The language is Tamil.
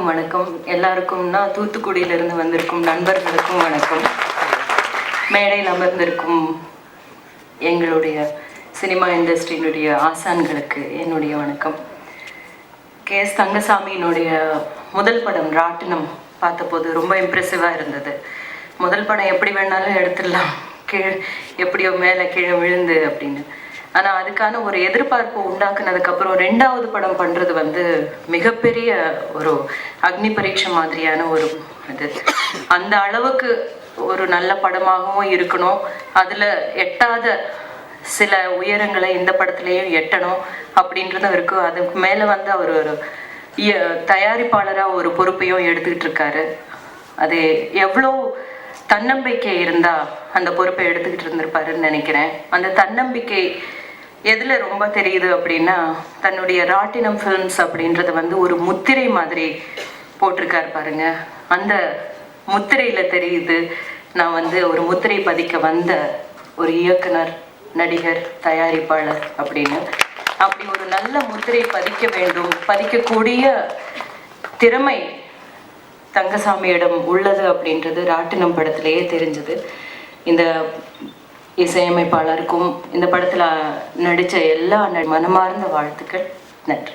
எல்லாருக்கும் வணக்கம். எல்லாருக்கும்னா தூத்துக்குடியிலிருந்து வந்திருக்கும் நண்பர்களுக்கும் வணக்கம். மேடையில் அமர்ந்திருக்கும் எங்களுடைய சினிமா இண்டஸ்ட்ரியினுடைய ஆசான்களுக்கு என்னுடைய வணக்கம். KS தங்கசாமியினுடைய முதல் படம் ராட்டினம் பார்த்தபோது ரொம்ப இம்ப்ரெசிவாக இருந்தது. முதல் படம் எப்படி வேணாலும் எடுத்துடலாம், எப்படியோ மேலே கீழே விழுந்து அப்படின்னு. ஆனால் அதுக்கான ஒரு எதிர்பார்ப்பு உண்டாக்குனதுக்கப்புறம் ரெண்டாவது படம் பண்ணுறது வந்து மிகப்பெரிய ஒரு அக்னி பரீட்சை மாதிரியான ஒரு இது. அந்த அளவுக்கு ஒரு நல்ல படமாகவும் இருக்கணும், அதில் எட்டாத சில உயரங்களை இந்த படத்துலேயும் எட்டணும் அப்படின்றதும் இருக்குது. அதுக்கு மேலே வந்து அவர் ஒரு தயாரிப்பாளராக ஒரு பொறுப்பையும் எடுத்துக்கிட்டு இருக்காரு. அது எவ்வளோ தன்னம்பிக்கை இருந்தால் அந்த பொறுப்பை எடுத்துக்கிட்டு இருந்திருப்பாருன்னு நினைக்கிறேன். அந்த தன்னம்பிக்கை எதில் ரொம்ப தெரியுது அப்படின்னா, தன்னுடைய ராட்டினம் ஃபிலிம்ஸ் அப்படின்றது வந்து ஒரு முத்திரை மாதிரி போட்டிருக்காரு பாருங்க. அந்த முத்திரையில் தெரியுது நான் வந்து ஒரு முத்திரை பதிக்க வந்த ஒரு இயக்குனர், நடிகர், தயாரிப்பாளர் அப்படின்னு. அப்படி ஒரு நல்ல முத்திரை பதிக்க வேண்டும், பதிக்கக்கூடிய திறமை தங்கசாமியிடம் உள்ளது அப்படின்றது ராட்டினம் படத்திலேயே தெரிஞ்சது. இந்த இசையமைப்பாளருக்கும் இந்த படத்தில் நடித்த எல்லா மனமார்ந்த வாழ்த்துக்கள். நன்றி.